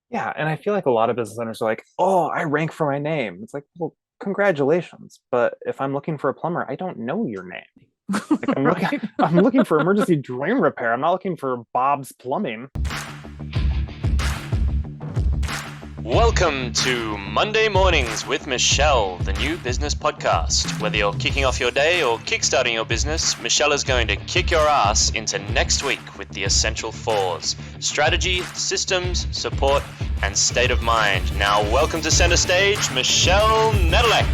Yeah, and I feel like a lot of business owners are like, "Oh, I rank for my name." It's like, well, congratulations, but if I'm looking for a plumber, I don't know your name. Like I'm looking, Right. I'm looking for emergency drain repair. I'm not looking for Bob's Plumbing. Welcome to Monday Mornings with Michelle, the new business podcast. Whether you're kicking off your day or kickstarting your business, Michelle is going to kick your ass into next week with the essential fours: strategy, systems, support, and state of mind. Now, welcome to center stage, Michelle Nedelec.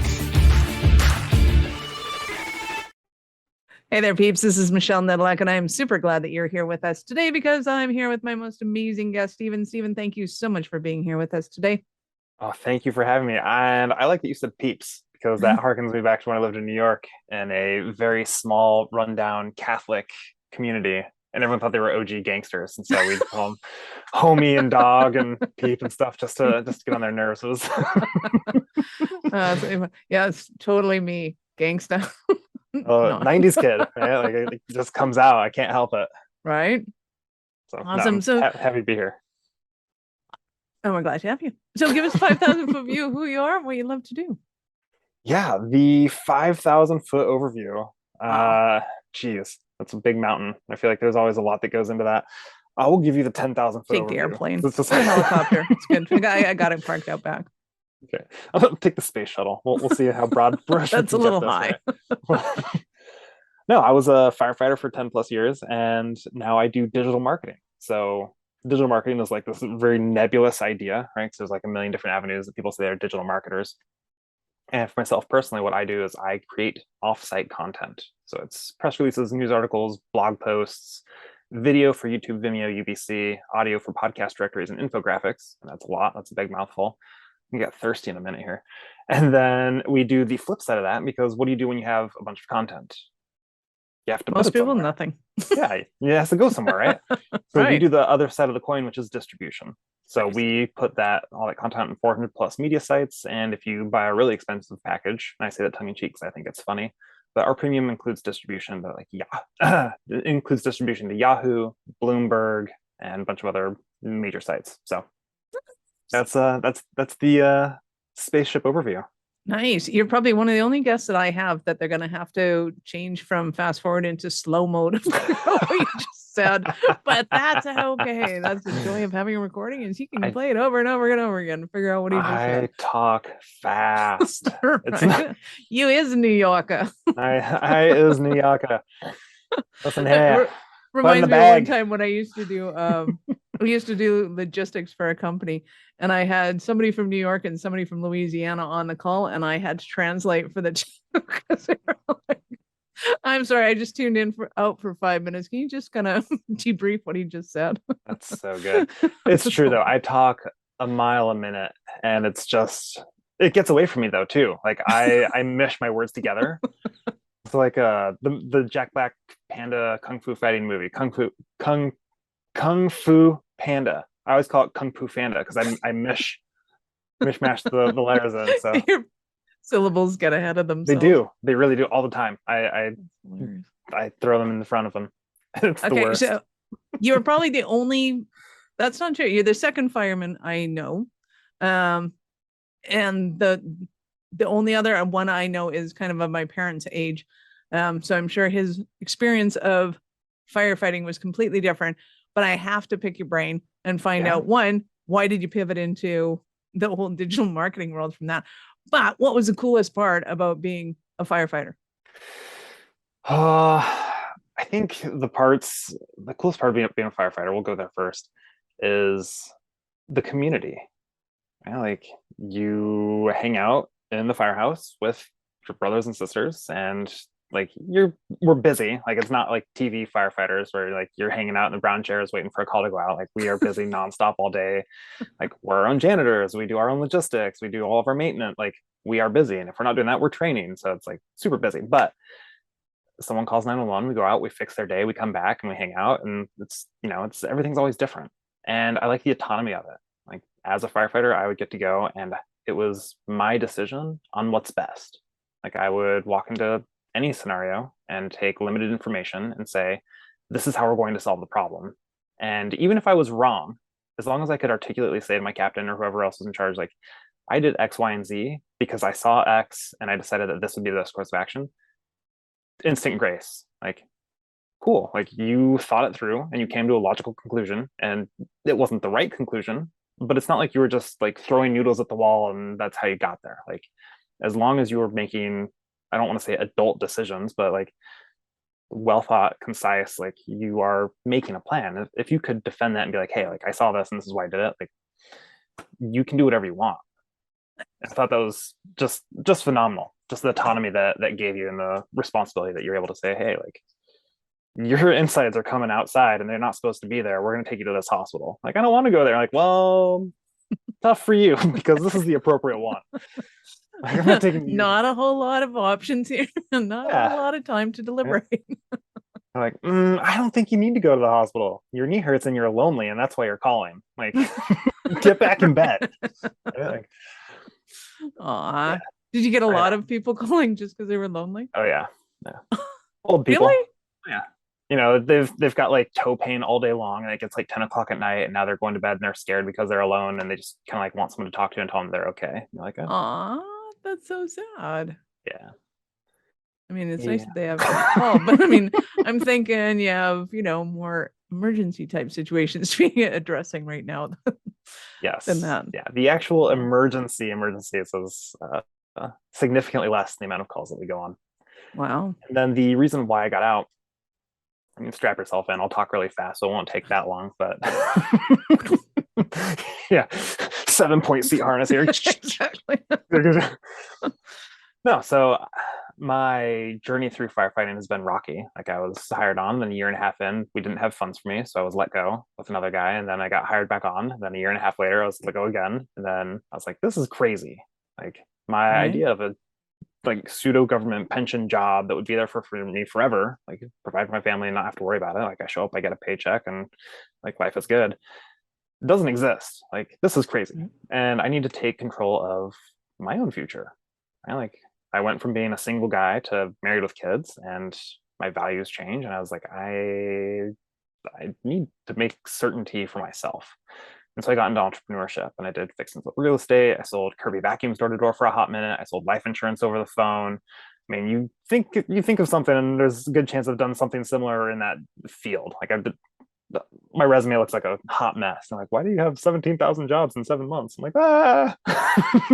Hey there, peeps. This is Michelle Nedelec, and I am super glad that you're here with us today because I'm here with my most amazing guest, Steven. Steven, thank you so much for being here with us today. Oh, thank you for having me. And I like that you said peeps because that harkens me back to when I lived in New York in a very small, rundown Catholic community. And everyone thought they were OG gangsters. And so we'd call them homie and dog and peep and stuff just to get on their nerves. It was Yeah, it's totally me, gangsta. No, 90s kid, right? Like it just comes out. I can't help it. right? So no, Awesome. I'm So, happy to be here. oh, we're glad to have you. So, give us 5,000 foot view of who you are and what you love to do. Yeah, the 5,000 foot overview. Wow. Uh, Geez, that's a big mountain. I feel like there's always a lot that goes into that. I will give you the 10,000 foot Take the overview. airplane It's just or the helicopter. It's good. I got it parked out back. okay. I'll take the space shuttle. We'll see how broad brush we That's a can get little this, high. right? No, I was a firefighter for 10 plus years, and now I do digital marketing. So digital marketing is like this very nebulous idea, right? So there's like a million different avenues that people say they're digital marketers. And for myself personally, what I do is I create offsite content. So it's press releases, news articles, blog posts, video for YouTube, Vimeo, UBC, audio for podcast directories and infographics. And that's a lot. That's a big mouthful. You get thirsty in a minute here. And then we do the flip side of that because what do you do when you have a bunch of content? You have to put Most it people, somewhere. nothing. Yeah, it has to go somewhere, right? So we Right. do the other side of the coin, which is distribution. So Nice. we put that all that content in 400 plus media sites, and if you buy a really expensive package, and I say that tongue in cheek because I think it's funny, but our premium includes distribution to like it includes distribution to Yahoo, Bloomberg, and a bunch of other major sites. So that's the spaceship overview. Nice. You're probably one of the only guests that I have that they're going to have to change from fast forward into slow mode. What you just said, but that's okay. That's the joy of having a recording is he can I play it over and over and over again and figure out what he just said. I talk fast. It's not Right. You is New Yorker. I is New Yorker. Listen here, It put in the reminds me of one bag. time when I used to do we used to do logistics for a company and I had somebody from New York and somebody from Louisiana on the call and I had to translate for the two because they were like, I'm sorry, I just tuned in for out for 5 minutes. Can you just kind of debrief what he just said? That's so good. It's true though. I talk a mile a minute, and it's just it gets away from me though too. Like I mish my words together. It's like the Jack Black Panda Kung Fu fighting movie, Kung Fu Panda. I always call it Kung Fu Panda because I mishmash the letters in. So Your syllables get ahead of they themselves. do. They really do all the time. I throw them in the front of them. It's the Okay, worst. so you're probably the only. That's not true. You're the second fireman I know, um, and the only other one I know is kind of my parents' age. So I'm sure his experience of firefighting was completely different. But I have to pick your brain and find Yeah. out one, why did you pivot into the whole digital marketing world from that? But what was the coolest part about being a firefighter? Uh, I think the coolest part of being a firefighter, we'll go there first, is the community. Yeah, like you hang out in the firehouse with your brothers and sisters, and like we're busy. Like it's not like TV firefighters where like you're hanging out in the brown chairs waiting for a call to go out. Like we are busy nonstop all day. Like we're our own janitors, we do our own logistics, we do all of our maintenance. Like we are busy, and if we're not doing that, we're training. So it's like super busy. But someone calls 911, we go out, we fix their day, we come back and we hang out, and it's everything's always different. And I like the autonomy of it. Like as a firefighter, I would get to go and it was my decision on what's best. Like I would walk into any scenario and take limited information and say, this is how we're going to solve the problem. And even if I was wrong, as long as I could articulately say to my captain or whoever else was in charge, like, I did X, Y, and Z because I saw X and I decided that this would be the best course of action. Instant grace. Like, cool. Like, you thought it through and you came to a logical conclusion, and it wasn't the right conclusion, but it's not like you were just like throwing noodles at the wall and that's how you got there. Like, as long as you were making, I don't want to say adult decisions, but like well thought, concise, like you are making a plan. If you could defend that and be like, hey, like I saw this and this is why I did it, like you can do whatever you want. I thought that was just phenomenal. Just the autonomy that gave you and the responsibility that you're able to say, hey, like your insides are coming outside and they're not supposed to be there. We're going to take you to this hospital. Like, I don't want to go there. Like, well, tough for you because this is the appropriate one. Like, I'm not taking you. Not a whole lot of options here. Not a whole lot of time to deliberate. I'm like, I don't think you need to go to the hospital. Your knee hurts and you're lonely, and that's why you're calling. Like, get back in bed. Like, Aw. Yeah. Did you get a lot of people calling just because they were lonely? oh yeah. Old people. Really? Yeah. You know, they've got like toe pain all day long, and it gets like 10 o'clock at night, and now they're going to bed and they're scared because they're alone, and they just kind of like want someone to talk to and tell them they're okay. And you're like, oh, Aw, that's so sad. yeah. I mean, it's Yeah. nice that they have call, but I mean, I'm thinking you have, more emergency type situations to be addressing right now. Yes. Than that. Yeah. The actual emergencies is significantly less than the amount of calls that we go on. Wow. And then the reason why I got out, I mean, strap yourself in. I'll talk really fast, so it won't take that long. But yeah, 7-point seat harness here. Exactly. No, so my journey through firefighting has been rocky. Like, I was hired on, then a year and a half in, we didn't have funds for me, so I was let go with another guy, and then I got hired back on. Then a year and a half later, I was let go again, and then I was like, "This is crazy." Like, my Right. idea of a like pseudo government pension job that would be there for me forever, like provide for my family and not have to worry about it. Like, I show up, I get a paycheck, and like life is good. It doesn't exist. Like, this is crazy, and I need to take control of my own future. I went from being a single guy to married with kids, and my values change. And I was like, I need to make certainty for myself. And so I got into entrepreneurship, and I did fix and flip real estate. I sold Kirby vacuums door to door for a hot minute. I sold life insurance over the phone. I mean, you think of something, and there's a good chance I've done something similar in that field. Like, my resume looks like a hot mess. I'm like, why do you have 17,000 jobs in 7 months? I'm like,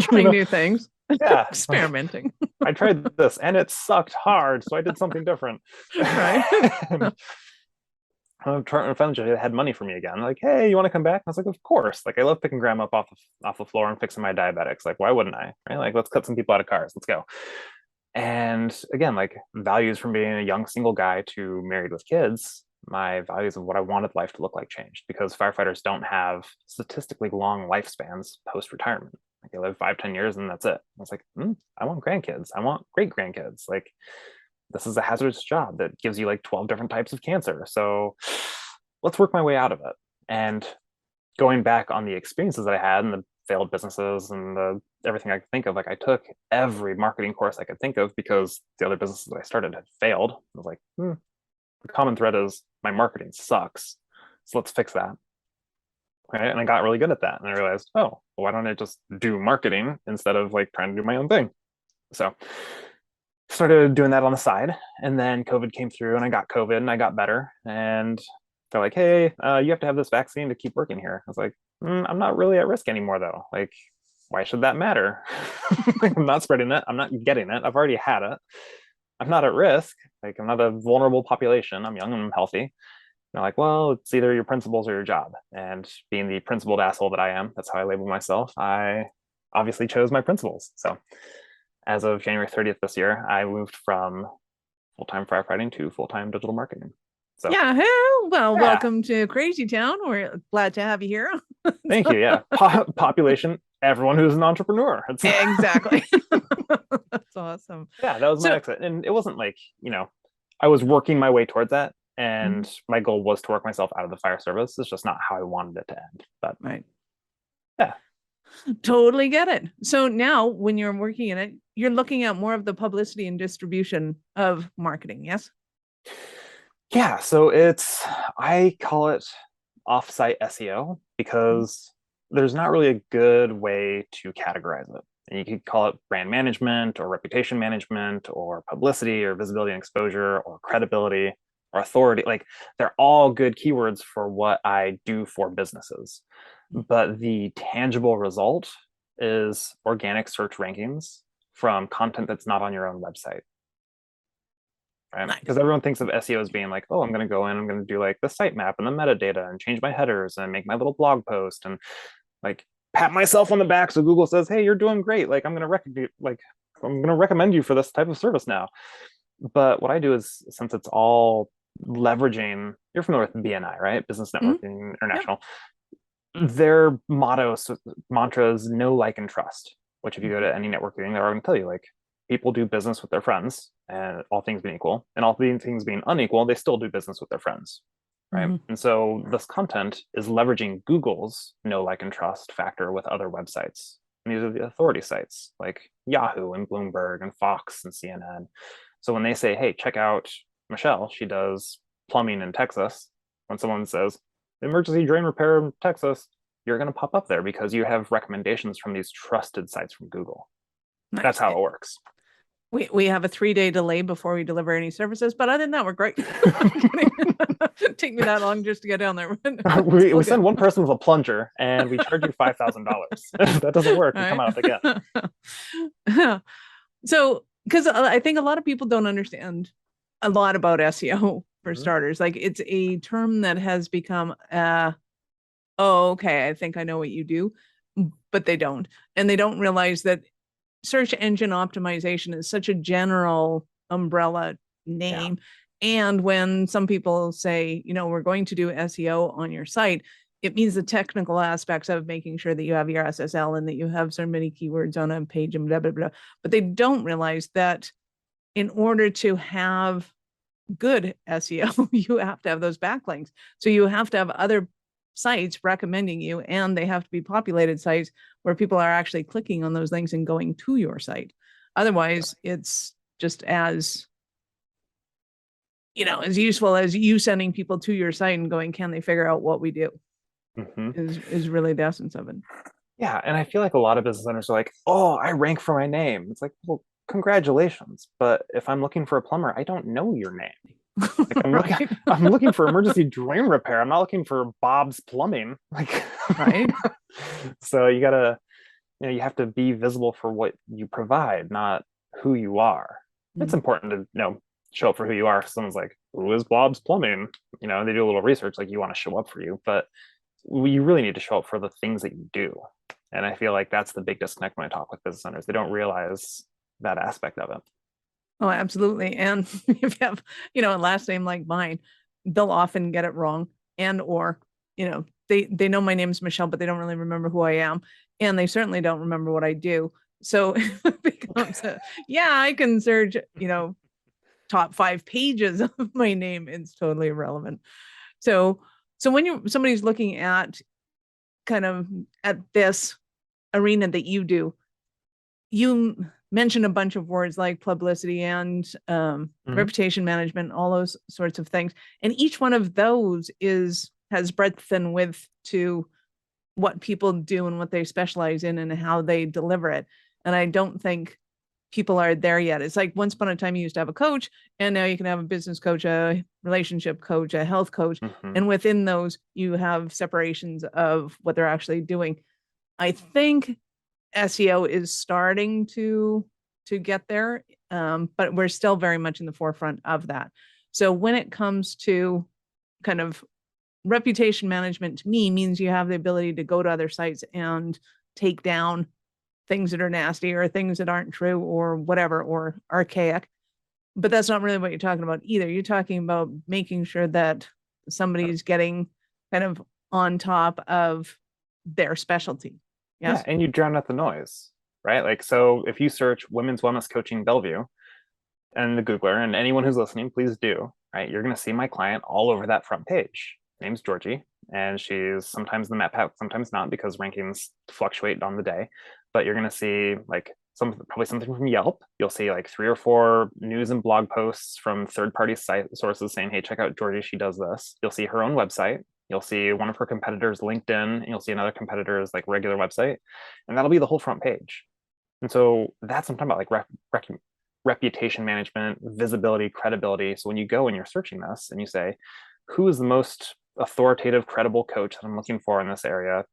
Trying new things. Yeah. Experimenting. I tried this and it sucked hard, so I did something different. Right. Eventually, they had money for me again. Like, hey, you want to come back? I was like, of course. Like, I love picking grandma up off the floor and fixing my diabetics. Like, why wouldn't I? Right? Like, let's cut some people out of cars. Let's go. And again, like, values from being a young single guy to married with kids, my values of what I wanted life to look like changed, because firefighters don't have statistically long lifespans post-retirement. Like, they live 5-10 years and that's it. I was like, I want grandkids. I want great grandkids. Like, this is a hazardous job that gives you like 12 different types of cancer. So let's work my way out of it. And going back on the experiences that I had and the failed businesses and everything I could think of, like, I took every marketing course I could think of because the other businesses that I started had failed. I was like, the common thread is my marketing sucks. So let's fix that. Right. And I got really good at that. And I realized, oh, well, why don't I just do marketing instead of like trying to do my own thing? So started doing that on the side. And then COVID came through and I got COVID and I got better. And they're like, hey, you have to have this vaccine to keep working here. I was like, I'm not really at risk anymore, though. Like, why should that matter? I'm not spreading it. I'm not getting it. I've already had it. I'm not at risk. Like, I'm not a vulnerable population. I'm young and I'm healthy. And they're like, well, it's either your principles or your job. And being the principled asshole that I am, that's how I label myself, I obviously chose my principles. So as of January 30th this year, I moved from full-time firefighting to full-time digital marketing. So yeah, welcome to Crazy Town. We're glad to have you here. Thank you. Yeah. Population, everyone who's an entrepreneur. Exactly. That's awesome. Yeah, that was my exit. And it wasn't like, I was working my way towards that. And my goal was to work myself out of the fire service. It's just not how I wanted it to end. But right. Yeah. Totally get it. So now when you're working in it, you're looking at more of the publicity and distribution of marketing, yes? Yeah. So I call it offsite SEO because there's not really a good way to categorize it. And you could call it brand management or reputation management or publicity or visibility and exposure or credibility or authority. Like they're all good keywords for what I do for businesses. But the tangible result is organic search rankings from content that's not on your own website. Right? Nice. Because everyone thinks of SEO as being like, oh, I'm going to go in, I'm going to do like the sitemap and the metadata and change my headers and make my little blog post and like pat myself on the back so Google says, hey, you're doing great. Like I'm going to recommend you for this type of service now. But what I do is, since it's all leveraging, you're familiar with BNI, right? Business Networking International. Yep. Their mantra is know, like, and trust, which if you go to any networking, they're going to tell you like people do business with their friends, and all things being equal, and all things being unequal, they still do business with their friends. Right. And so this content is leveraging Google's know, like, and trust factor with other websites. And these are the authority sites like Yahoo and Bloomberg and Fox and CNN. So when they say, hey, check out Michelle, she does plumbing in Texas. When someone says emergency drain repair in Texas, you're going to pop up there because you have recommendations from these trusted sites from Google. Nice. That's how it works. We have a 3-day delay before we deliver any services, but other than that, we're great. Take me that long just to get down there. we send one person with a plunger and we charge you $5,000. If that doesn't work, we come out again. So, because I think a lot of people don't understand a lot about SEO for starters. Like it's a term that has become, oh, okay, I think I know what you do, but they don't. And they don't realize that search engine optimization is such a general umbrella name. Yeah. And when some people say, we're going to do SEO on your site, it means the technical aspects of making sure that you have your SSL and that you have so many keywords on a page and blah, blah, blah. But they don't realize that in order to have good SEO, you have to have those backlinks. So you have to have other sites recommending you, and they have to be populated sites where people are actually clicking on those links and going to your site. Otherwise, it's just as as useful as you sending people to your site and going, can they figure out what we do? Is really the essence of it. Yeah, and I feel like a lot of business owners are like, oh, I rank for my name. It's like, well, congratulations, but if I'm looking for a plumber, I don't know your name. Like I'm looking for emergency drain repair. I'm not looking for Bob's Plumbing. Like, right. So you gotta, you have to be visible for what you provide, not who you are. It's important to show up for who you are. Someone's like, who is Bob's Plumbing? They do a little research, like you want to show up for you, but you really need to show up for the things that you do. And I feel like that's the big disconnect when I talk with business owners. They don't realize that aspect of it. Oh, absolutely. And if you have, a last name like mine, they'll often get it wrong. And, or, they know my name's Michelle, but they don't really remember who I am. And they certainly don't remember what I do. So it becomes I can search, top 5 pages of my name. It's totally irrelevant. So when somebody's looking at kind of at this arena that you do, you mention a bunch of words like publicity and reputation management, all those sorts of things. And each one of those has breadth and width to what people do and what they specialize in and how they deliver it. And I don't think people are there yet. It's like once upon a time you used to have a coach, and now you can have a business coach, a relationship coach, a health coach. And within those, you have separations of what they're actually doing. I think SEO is starting to get there, but we're still very much in the forefront of that. So when it comes to kind of reputation management, to me means you have the ability to go to other sites and take down things that are nasty or things that aren't true or whatever, or archaic. But that's not really what you're talking about either. You're talking about making sure that somebody's getting kind of on top of their specialty. Yes? Yeah, and you drown out the noise, right? Like, so if you search women's wellness coaching Bellevue and the Googler, and anyone who's listening, please do, right? You're going to see my client all over that front page. Her name's Georgie, and she's sometimes in the map pack, sometimes not, because rankings fluctuate on the day. But you're going to see like probably something from Yelp. You'll see like 3 or 4 news and blog posts from third-party site sources saying, hey, check out Georgie, she does this. You'll see her own website. You'll see one of her competitors LinkedIn, and you'll see another competitor's like regular website, and that'll be the whole front page. And so that's what I'm talking about, like reputation management, visibility, credibility. So when you go and you're searching this and you say, who is the most authoritative, credible coach that I'm looking for in this area?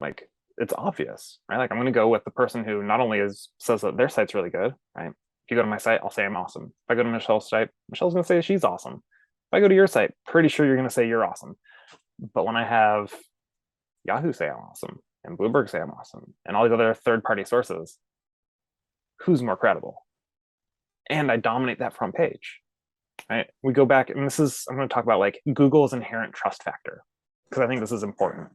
Like, it's obvious, right? Like, I'm going to go with the person who not only says that their site's really good, right? If you go to my site, I'll say I'm awesome. If I go to Michelle's site, Michelle's going to say she's awesome. If I go to your site, pretty sure you're going to say you're awesome. But when I have Yahoo say I'm awesome, and Bloomberg say I'm awesome, and all these other third-party sources, who's more credible? And I dominate that front page, right? We go back, and I'm going to talk about like Google's inherent trust factor, because I think this is important.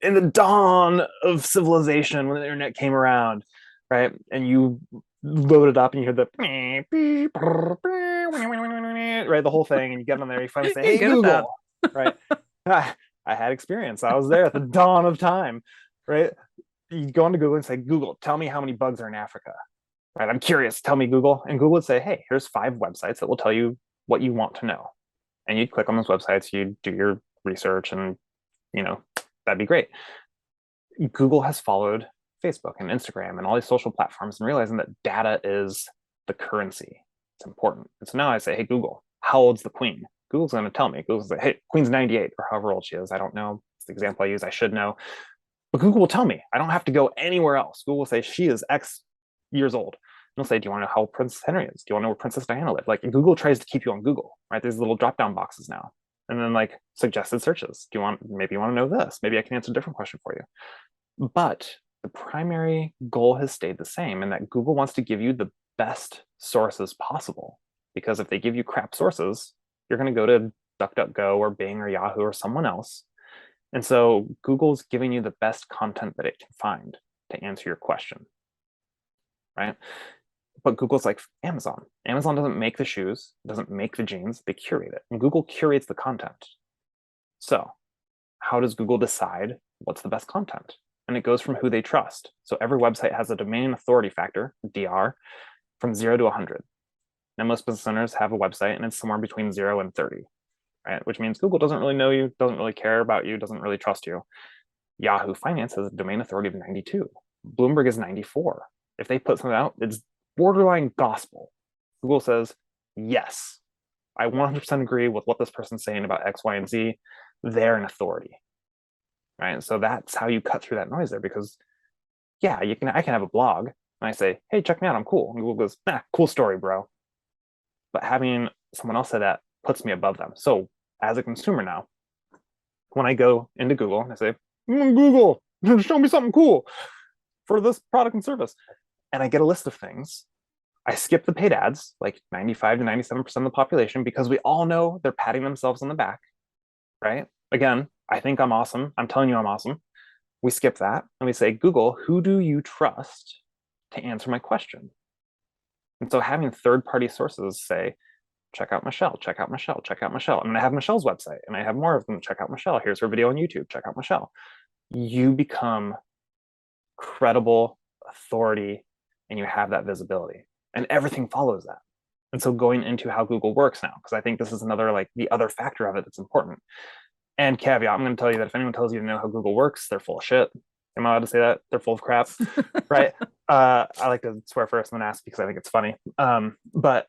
In the dawn of civilization, when the internet came around, right, and you load it up and you hear the right, the whole thing, and you get on there, you finally say, hey, Google, right? I had experience. I was there at the dawn of time, right? You go into Google and say, Google, tell me how many bugs are in Africa, right? I'm curious, tell me, Google. And Google would say, hey, here's 5 websites that will tell you what you want to know. And you'd click on those websites, you'd do your research, and that'd be great. Google has followed Facebook and Instagram and all these social platforms and realizing that data is the currency. It's important. And so now I say, hey, Google, how old's the queen? Google's going to tell me. Google's like, hey, queen's 98 or however old she is. I don't know. It's the example I use. I should know. But Google will tell me. I don't have to go anywhere else. Google will say she is X years old. And they'll say, do you want to know how Prince Henry is? Do you want to know where Princess Diana lived? Like, Google tries to keep you on Google, right? There's little drop-down boxes now. And then like suggested searches. Maybe you want to know this? Maybe I can answer a different question for you. But the primary goal has stayed the same, in that Google wants to give you the best sources possible. Because if they give you crap sources, you're going to go to DuckDuckGo or Bing or Yahoo or someone else. And so Google's giving you the best content that it can find to answer your question, right? But Google's like Amazon. Amazon doesn't make the shoes, doesn't make the jeans, they curate it. And Google curates the content. So how does Google decide what's the best content? And it goes from who they trust. So every website has a domain authority factor, DR, from 0 to 100. Now most business owners have a website and it's somewhere between 0 and 30, right? Which means Google doesn't really know you, doesn't really care about you, doesn't really trust you. Yahoo Finance has a domain authority of 92. Bloomberg is 94. If they put something out, it's borderline gospel. Google says, yes, I 100% agree with what this person's saying about X, Y, and Z. They're an authority, right? So that's how you cut through that noise there, because yeah, I can have a blog and I say, hey, check me out, I'm cool. And Google goes, cool story, bro. But having someone else say that puts me above them. So as a consumer now, when I go into Google and I say, Google, show me something cool for this product and service, and I get a list of things, I skip the paid ads, like 95 to 97% of the population, because we all know they're patting themselves on the back, right? Again, I think I'm awesome. I'm telling you I'm awesome. We skip that and we say, Google, who do you trust to answer my question? And so having third-party sources say, check out Michelle, check out Michelle, check out Michelle. And I have Michelle's website and I have more of them. Check out Michelle. Here's her video on YouTube. Check out Michelle. You become credible authority and you have that visibility, and everything follows that. And so going into how Google works now, because I think this is another, like the other factor of it that's important. And caveat, I'm going to tell you that if anyone tells you to know how Google works, they're full of shit. Am I allowed to say that? They're full of crap, right? I like to swear first and then ask because I think it's funny. But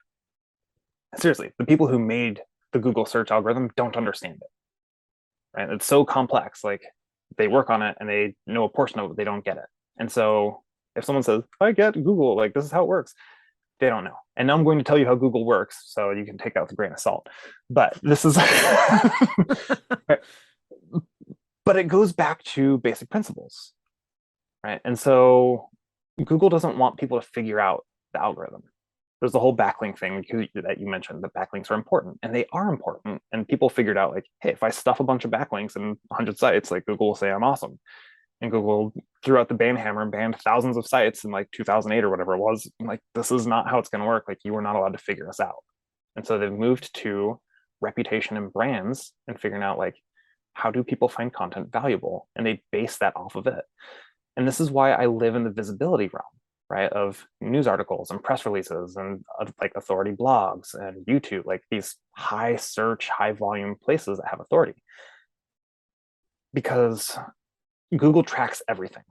seriously, the people who made the Google search algorithm don't understand it, right? It's so complex. Like, they work on it and they know a portion of it, they don't get it. And so if someone says, I get Google, like this is how it works, they don't know. And now I'm going to tell you how Google works, so you can take that with a grain of salt. But this is, but it goes back to basic principles, right? And so Google doesn't want people to figure out the algorithm. There's the whole backlink thing that you mentioned, that backlinks are important, and they are important. And people figured out, like, hey, if I stuff a bunch of backlinks in 100 sites, like Google will say I'm awesome. And Google threw out the ban hammer and banned thousands of sites in like 2008 or whatever it was. I'm like, this is not how it's going to work. Like, you are not allowed to figure us out. And so they've moved to reputation and brands and figuring out, like, how do people find content valuable? And they base that off of it. And this is why I live in the visibility realm, right, of news articles and press releases and like authority blogs and YouTube, like these high search, high volume places that have authority. Because Google tracks everything,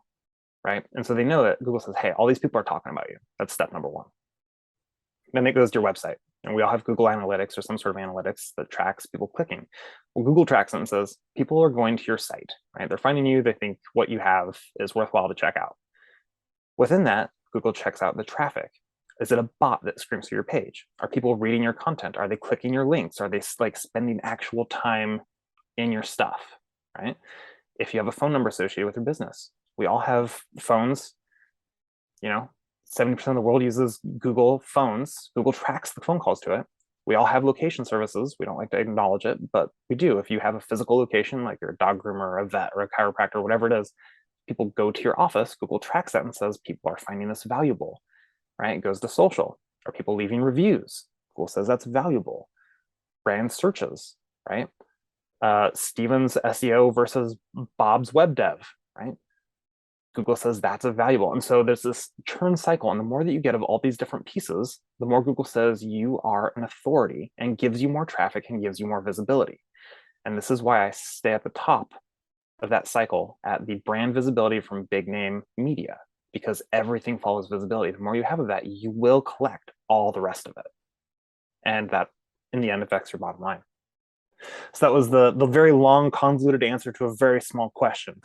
right? And so they know that Google says, hey, all these people are talking about you. That's step number one. Then it goes to your website. And we all have Google Analytics or some sort of analytics that tracks people clicking. Well, Google tracks it and says, people are going to your site, right? They're finding you. They think what you have is worthwhile to check out. Within that, Google checks out the traffic. Is it a bot that screams through your page? Are people reading your content? Are they clicking your links? Are they like spending actual time in your stuff, right? If you have a phone number associated with your business, we all have phones, 70% of the world uses Google phones. Google tracks the phone calls to it. We all have location services. We don't like to acknowledge it, but we do. If you have a physical location, like you're a dog groomer or a vet or a chiropractor, whatever it is, people go to your office. Google tracks that and says, people are finding this valuable, right? It goes to social. Are people leaving reviews? Google says that's valuable. Brand searches, right? Steven's SEO versus Bob's web dev, right? Google says that's a valuable. And so there's this churn cycle. And the more that you get of all these different pieces, the more Google says you are an authority and gives you more traffic and gives you more visibility. And this is why I stay at the top of that cycle at the brand visibility from big name media, because everything follows visibility. The more you have of that, you will collect all the rest of it. And that in the end affects your bottom line. So that was the very long, convoluted answer to a very small question.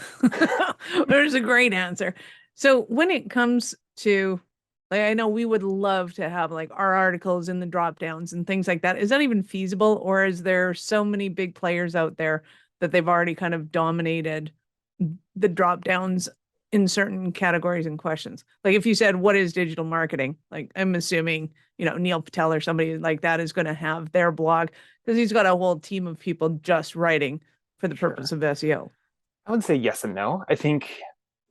There's a great answer. So when it comes to, like, I know we would love to have like our articles in the drop downs and things like that. Is that even feasible, or is there so many big players out there that they've already kind of dominated the drop downs in certain categories and questions? Like if you said, what is digital marketing? Like I'm assuming, Neil Patel or somebody like that is going to have their blog because he's got a whole team of people just writing for the purpose of SEO. I would say yes and no. I think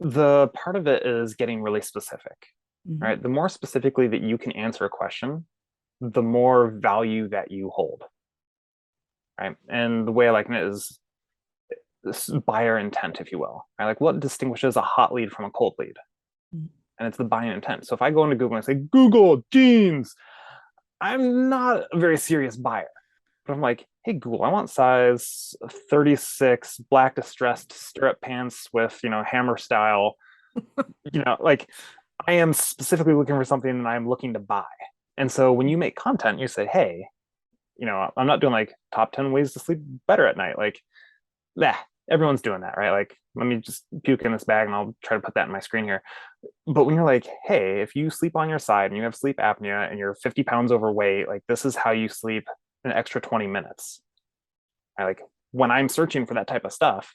the part of it is getting really specific, right? The more specifically that you can answer a question, the more value that you hold, right? And the way I like it is this buyer intent, if you will, right? Like what distinguishes a hot lead from a cold lead? And it's the buying intent. So if I go into Google and say, Google jeans, I'm not a very serious buyer. But I'm like, hey, Google, I want size 36 black distressed stirrup pants with, hammer style. Like I am specifically looking for something that I'm looking to buy. And so when you make content, you say, hey, I'm not doing like top 10 ways to sleep better at night. Like, everyone's doing that, right? Like, let me just puke in this bag and I'll try to put that in my screen here. But when you're like, hey, if you sleep on your side and you have sleep apnea and you're 50 pounds overweight, like this is how you sleep an extra 20 minutes. Like when I'm searching for that type of stuff,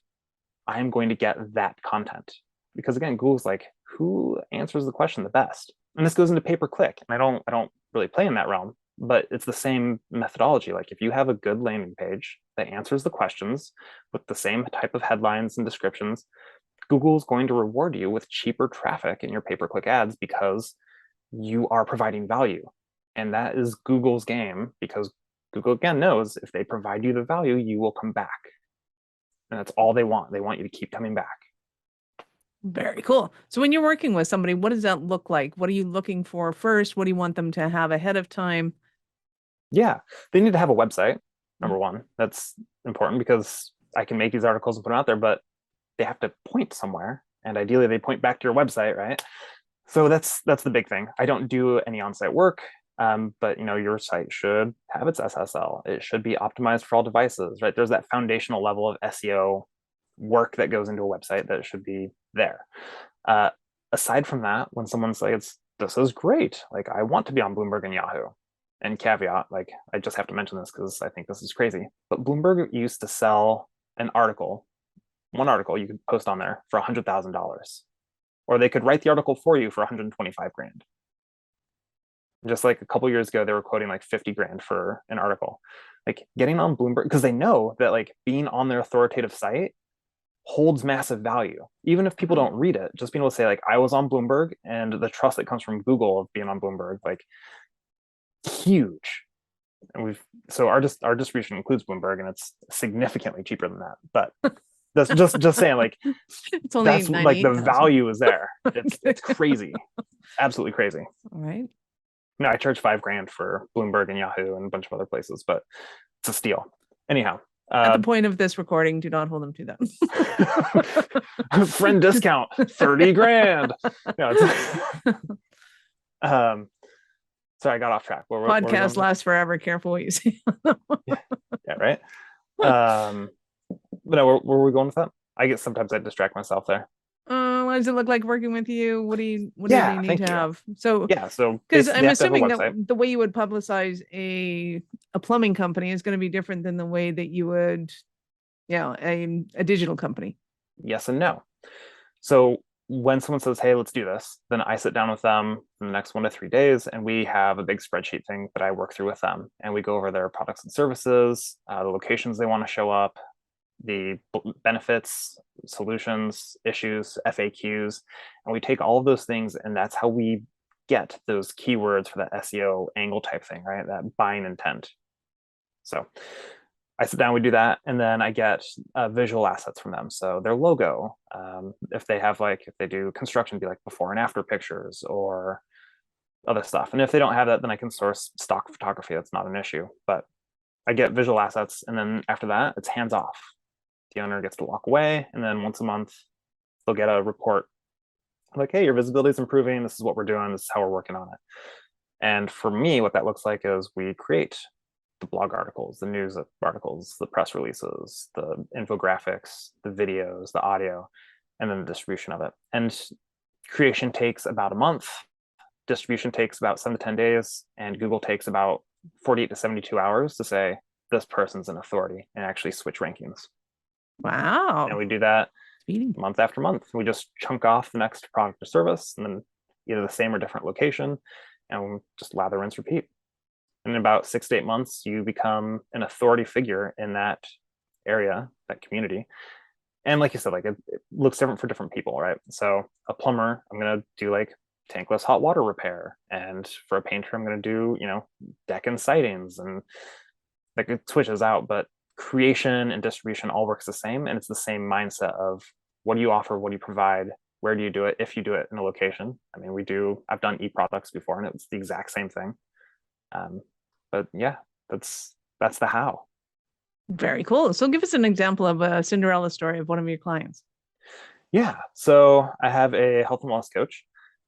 I'm going to get that content. Because again, Google's like, who answers the question the best? And this goes into pay-per-click. And I don't really play in that realm, but it's the same methodology. Like if you have a good landing page that answers the questions with the same type of headlines and descriptions, Google's going to reward you with cheaper traffic in your pay-per-click ads because you are providing value. And that is Google's game, because Google again knows if they provide you the value, you will come back. And that's all they want. They want you to keep coming back. Very cool. So when you're working with somebody, what does that look like? What are you looking for first? What do you want them to have ahead of time? Yeah, they need to have a website, number one. That's important because I can make these articles and put them out there, but they have to point somewhere. And ideally they point back to your website, right? So that's the big thing. I don't do any on-site work, but your site should have its SSL. It should be optimized for all devices, right? There's that foundational level of SEO work that goes into a website that should be there. Aside from that, when someone says, this is great, like I want to be on Bloomberg and Yahoo, and caveat, like I just have to mention this because I think this is crazy, but Bloomberg used to sell one article you could post on there for $100,000, or they could write the article for you for 125 grand. Just like a couple years ago, they were quoting like 50 grand for an article. Like getting on Bloomberg, because they know that like being on their authoritative site holds massive value. Even if people don't read it, just being able to say like, I was on Bloomberg, and the trust that comes from Google of being on Bloomberg, like huge. And so our distribution includes Bloomberg, and it's significantly cheaper than that. But That's just saying, like, It's only that's like the 98,000. value is there. It's crazy, absolutely crazy. All right. No, I charge $5,000 for Bloomberg and Yahoo and a bunch of other places, but it's a steal. Anyhow, At the point of this recording, do not hold them to that. friend discount, $30,000. No, sorry, I got off track. Podcast lasts forever. Careful what you say. Yeah, right. But no, where were we going with that? Sometimes I distract myself there. What does it look like working with you? What do Yeah, they need thank to you. have? So So because they I'm have to have a assuming that website. the way you would publicize a plumbing company is going to be different than the way that you would, a digital company. Yes and no. So when someone says, hey, let's do this, then I sit down with them in the next 1 to 3 days, and we have a big spreadsheet thing that I work through with them. And we go over their products and services, the locations they want to show up, the benefits, solutions, issues, FAQs, and we take all of those things, and that's how we get those keywords for that SEO angle type thing, right? That buying intent. So I sit down, we do that, and then I get visual assets from them. So their logo, if they do construction, be like before and after pictures or other stuff. And if they don't have that, then I can source stock photography. That's not an issue. But I get visual assets, and then after that, it's hands off. The owner gets to walk away, and then once a month, they'll get a report like, hey, your visibility is improving. This is what we're doing. This is how we're working on it. And for me, what that looks like is we create the blog articles, the news articles, the press releases, the infographics, the videos, the audio, and then the distribution of it. And creation takes about a month. Distribution takes about 7 to 10 days, and Google takes about 48 to 72 hours to say this person's an authority and actually switch rankings. Wow. And we do that Speedy. month after month. We just chunk off the next product or service, and then either the same or different location, and we'll just lather, rinse, repeat. And in about 6 to 8 months, you become an authority figure in that area, that community. And like you said, like it looks different for different people, right? So a plumber, I'm gonna do like tankless hot water repair, and for a painter, I'm gonna do deck and sidings, and like it switches out, but creation and distribution all works the same, and it's the same mindset of what do you offer, what do you provide, where do you do it, if you do it in a location. I mean, I've done e-products before, and it's the exact same thing. But yeah, that's the how. Very cool. So give us an example of a Cinderella story of one of your clients. Yeah, so I have a health and wellness coach,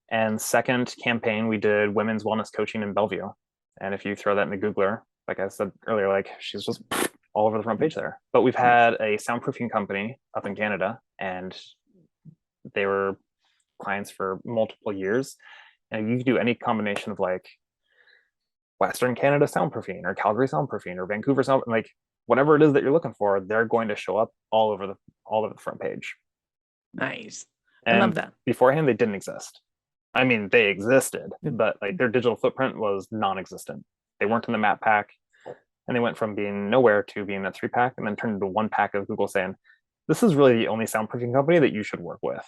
and second campaign we did women's wellness coaching in Bellevue. And if you throw that in the Googler, like I said earlier, like she's just all over the front page there. But we've had a soundproofing company up in Canada, and they were clients for multiple years. And you can do any combination of like Western Canada soundproofing or Calgary soundproofing or Vancouver sound, like whatever it is that you're looking for, they're going to show up all over the front page. Nice. And I love that. beforehand, they didn't exist. I mean, they existed, but like their digital footprint was non-existent. They weren't in the map pack, and they went from being nowhere to being a 3-pack, and then turned into 1-pack of Google saying, this is really the only soundproofing company that you should work with.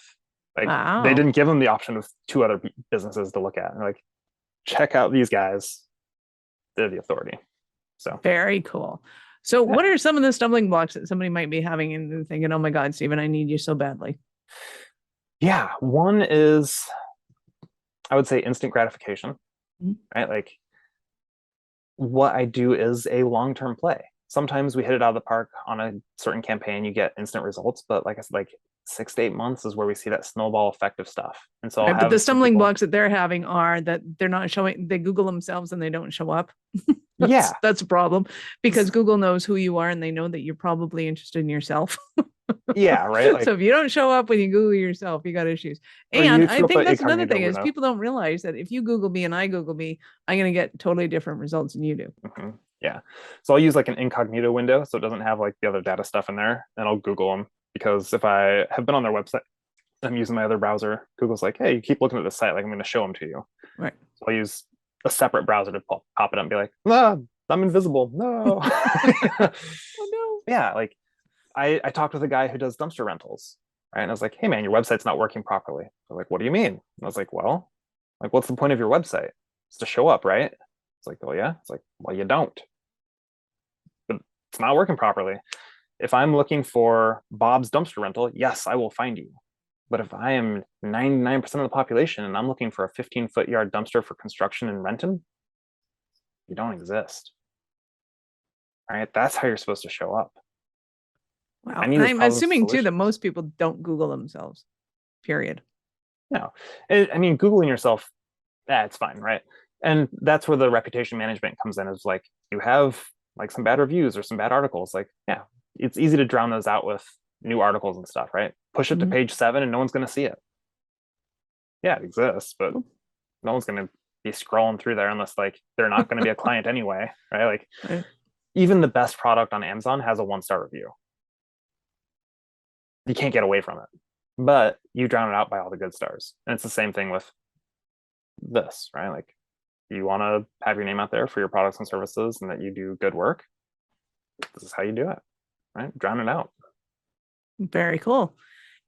Like Wow. They didn't give them the option of 2 other businesses to look at. And like, check out these guys. They're the authority. So very cool. So what are some of the stumbling blocks that somebody might be having and thinking, oh my God, Steven, I need you so badly? Yeah, one is, I would say, instant gratification, right? Like what I do is a long-term play. Sometimes we hit it out of the park on a certain campaign, you get instant results, but like I said, like 6 to 8 months is where we see that snowball effect of stuff. And so right, but the stumbling blocks that they're having are that they're not showing, they Google themselves and they don't show up. That's a problem, because Google knows who you are and they know that you're probably interested in yourself. Yeah, right. Like, so if you don't show up when you Google yourself, you got issues. And I think that's another thing is people don't realize that if you Google me and I Google me, I'm going to get totally different results than you do. Mm-hmm. Yeah. So I'll use like an incognito window, so it doesn't have like the other data stuff in there, and I'll Google them, because if I have been on their website, I'm using my other browser, Google's like, hey, you keep looking at the site, like I'm going to show them to you. Right. So I'll use a separate browser to pop it up and be like, no, I'm invisible. No. Oh no. Yeah. Like I talked with a guy who does dumpster rentals, right? And I was like, hey man, your website's not working properly. They're like, what do you mean? And I was like, well, like, what's the point of your website? It's to show up, right? It's like, oh yeah. It's like, well, you don't. But it's not working properly. If I'm looking for Bob's dumpster rental, yes, I will find you. But if I am 99% of the population and I'm looking for a 15-foot yard dumpster for construction in Renton, you don't exist. All right, that's how you're supposed to show up. Wow. I need And this I'm problem assuming too that solutions. most people don't Google themselves, period. No, I mean, Googling yourself, it's fine, right? And that's where the reputation management comes in. Is like you have like some bad reviews or some bad articles. Like, yeah, it's easy to drown those out with new articles and stuff, right? Push it to Mhm. page 7 and no one's going to see it. Yeah, it exists, but no one's going to be scrolling through there unless like they're not going to be a client anyway, right? Like Right. even the best product on Amazon has a 1-star review. You can't get away from it, but you drown it out by all the good stars. And it's the same thing with this, right? Like you want to have your name out there for your products and services and that you do good work. This is how you do it, right? Drown it out. Very cool.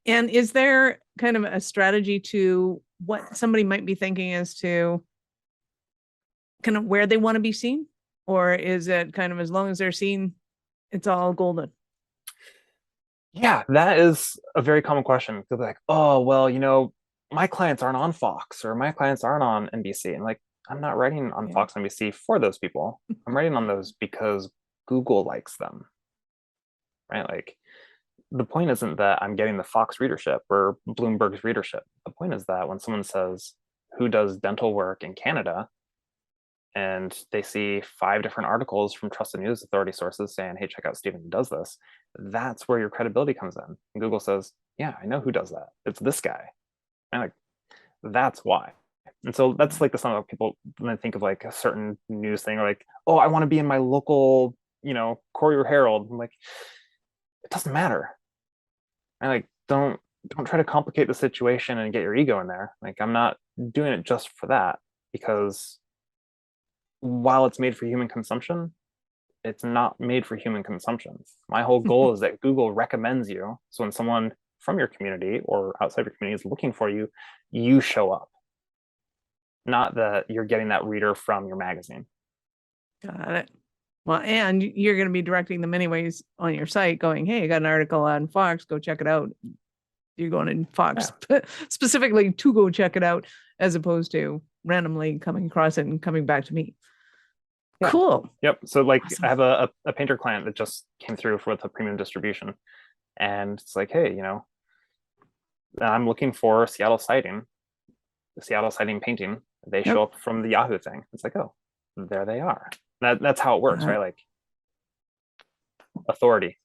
And is there kind of a strategy to what somebody might be thinking as to kind of where they want to be seen? Or is it kind of as long as they're seen, it's all golden? Yeah, that is a very common question. They'll be like, oh, well, my clients aren't on Fox or my clients aren't on NBC. And like, I'm not writing on Yeah. Fox NBC for those people. I'm writing on those because Google likes them, right? Like, the point isn't that I'm getting the Fox readership or Bloomberg's readership. The point is that when someone says, who does dental work in Canada? And they see 5 different articles from trusted news authority sources saying, hey, check out Steven who does this. That's where your credibility comes in. And Google says, yeah, I know who does that. It's this guy. And like, that's why. And so that's like the some of people when they think of like a certain news thing, or like, oh, I want to be in my local, Courier Herald. I'm like, it doesn't matter. I like don't try to complicate the situation and get your ego in there. Like I'm not doing it just for that, because while it's made for human consumption, it's not made for human consumption. My whole goal is that Google recommends you. So when someone from your community or outside your community is looking for you, you show up. Not that you're getting that reader from your magazine. Got it. Well, and you're going to be directing them anyways on your site going, hey, I got an article on Fox, go check it out. You're going in Fox specifically to go check it out, as opposed to randomly coming across it and coming back to me. Yeah. Cool. Yep. So like Awesome. I have a painter client that just came through with a premium distribution. And it's like, hey, I'm looking for Seattle siding painting. They show up from the Yahoo thing. It's like, oh, there they are. That's how it works, right? Like authority.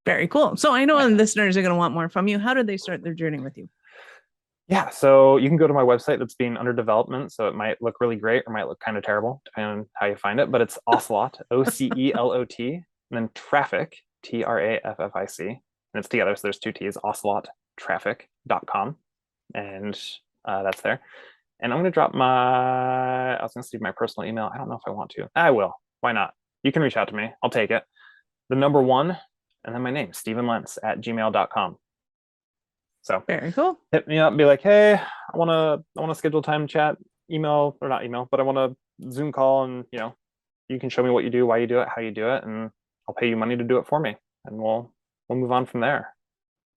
Very cool. So I know listeners are going to want more from you. How did they start their journey with you? Yeah, so you can go to my website that's being under development. So it might look really great or might look kind of terrible, depending on how you find it. But it's Ocelot, Ocelot, and then Traffic, Traffic. And it's together. So there's 2 T's, ocelottraffic.com. And that's there. And I'm going to drop I was going to leave my personal email. I don't know if I want to. I will. Why not? You can reach out to me. I'll take it. The number 1, and then my name, Steven Lentz @gmail.com. So very cool. Hit me up and be like, hey, I want to schedule time to chat, email or not email, but I want to Zoom call, and you can show me what you do, why you do it, how you do it, and I'll pay you money to do it for me, and we'll move on from there.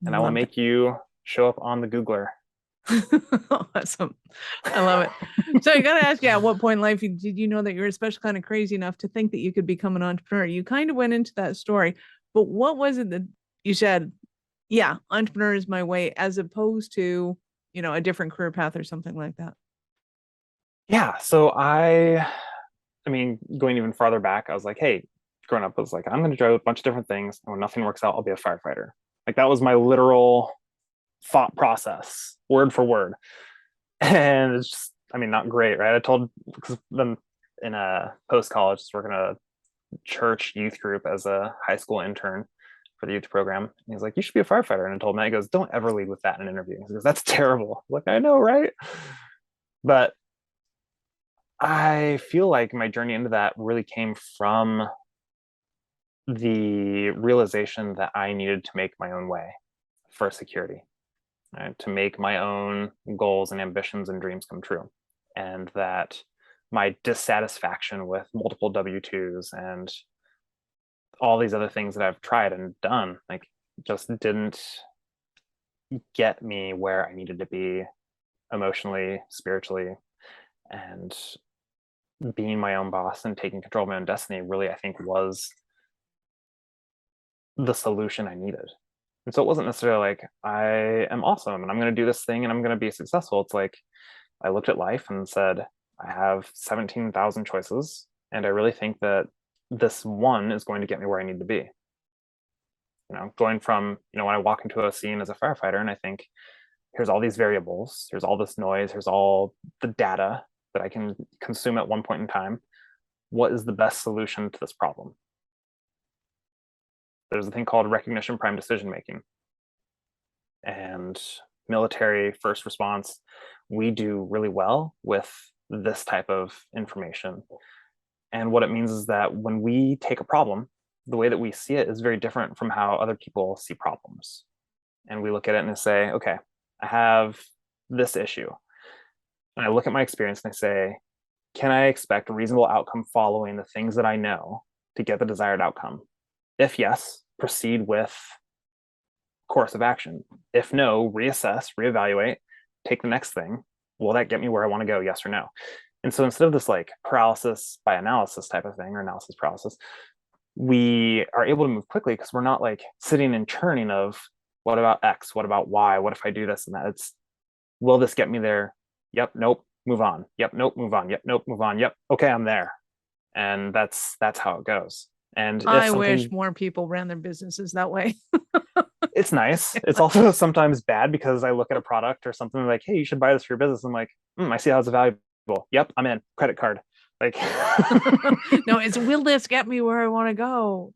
And I will make you show up on the Googler. Awesome. I love it. So I got to ask you, at what point in life did you know that you're especially kind of crazy enough to think that you could become an entrepreneur? You kind of went into that story, but what was it that you said, yeah, entrepreneur is my way, as opposed to, a different career path or something like that? Yeah. So I mean, going even farther back, I was like, hey, growing up, I was like, I'm going to try a bunch of different things. And when nothing works out, I'll be a firefighter. Like that was my literal thought process, word for word. And it's just, I mean, not great, right? I told them in a post-college, working a church youth group as a high school intern for the youth program. And he's like, you should be a firefighter. And I told him, he goes, don't ever lead with that in an interview. He goes, that's terrible. I'm like, I know, right? But I feel like my journey into that really came from the realization that I needed to make my own way for security, right? To make my own goals and ambitions and dreams come true. And that my dissatisfaction with multiple W-2s and all these other things that I've tried and done, like, just didn't get me where I needed to be emotionally, spiritually, and being my own boss and taking control of my own destiny really, I think, was the solution I needed. And so it wasn't necessarily like I am awesome and I'm going to do this thing and I'm going to be successful. It's like I looked at life and said, I have 17,000 choices, and I really think that this one is going to get me where I need to be. Going from, when I walk into a scene as a firefighter and I think, here's all these variables, here's all this noise, here's all the data that I can consume at one point in time. What is the best solution to this problem? There's a thing called recognition prime decision making. And military first response, we do really well with this type of information. And what it means is that when we take a problem, the way that we see it is very different from how other people see problems. And we look at it and say, okay, I have this issue. And I look at my experience and I say, can I expect a reasonable outcome following the things that I know to get the desired outcome? If yes, proceed with course of action. If no, reassess, reevaluate, take the next thing. Will that get me where I want to go? Yes or no? And so instead of this like paralysis by analysis type of thing, or analysis paralysis, we are able to move quickly because we're not like sitting and churning of what about X? What about Y? What if I do this and that? It's, will this get me there? Yep. Nope. Move on. Yep. Nope. Move on. Yep. Nope. Move on. Yep. Okay. I'm there. And that's how it goes. And I wish more people ran their businesses that way. It's nice. It's also sometimes bad because I look at a product or something like, hey, you should buy this for your business. I'm like, I see how it's valuable. Yep. I'm in. Credit card. Like, no, it's, will this get me where I want to go?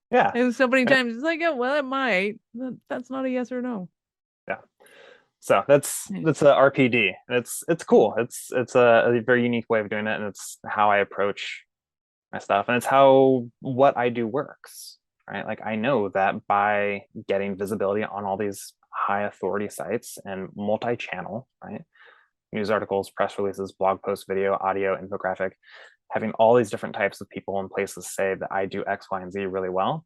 Yeah. And so many times it's like, oh, well, it might. That's not a yes or no. Yeah. So that's a RPD. It's cool. It's a very unique way of doing it, and it's how I approach my stuff, and it's how what I do works. Right? Like I know that by getting visibility on all these high authority sites and multi-channel, right? News articles, press releases, blog posts, video, audio, infographic, having all these different types of people and places say that I do X, Y, and Z really well,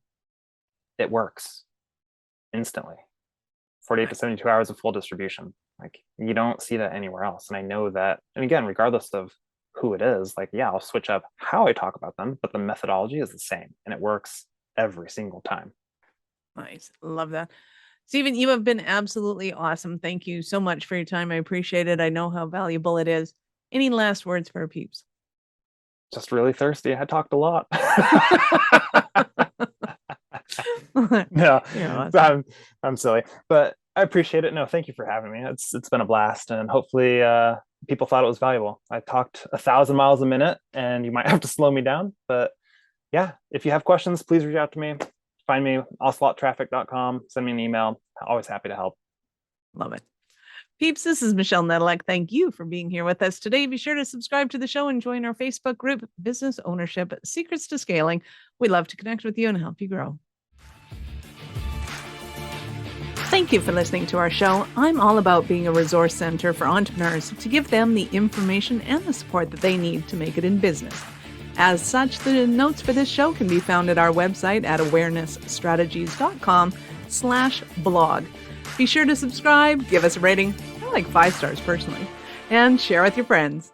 it works instantly. 48 to 72 hours of full distribution. Like you don't see that anywhere else. And I know that, and again, regardless of who it is, like, yeah, I'll switch up how I talk about them, but the methodology is the same and it works every single time. Nice. Love that. Steven, you have been absolutely awesome. Thank you so much for your time. I appreciate it. I know how valuable it is. Any last words for our peeps? Just really thirsty. I talked a lot. No, yeah, awesome. I'm silly, but I appreciate it. No, thank you for having me. It's been a blast, and hopefully people thought it was valuable. I talked 1,000 miles a minute, and you might have to slow me down. But yeah, if you have questions, please reach out to me. Find me ocelottraffic.com. Send me an email. Always happy to help. Love it. Peeps, this is Michelle Nedelec. Thank you for being here with us today. Be sure to subscribe to the show and join our Facebook group, Business Ownership Secrets to Scaling. We'd love to connect with you and help you grow. Thank you for listening to our show. I'm all about being a resource center for entrepreneurs to give them the information and the support that they need to make it in business. As such, the notes for this show can be found at our website at awarenessstrategies.com/blog. Be sure to subscribe, give us a rating. I like 5 stars personally, and share with your friends.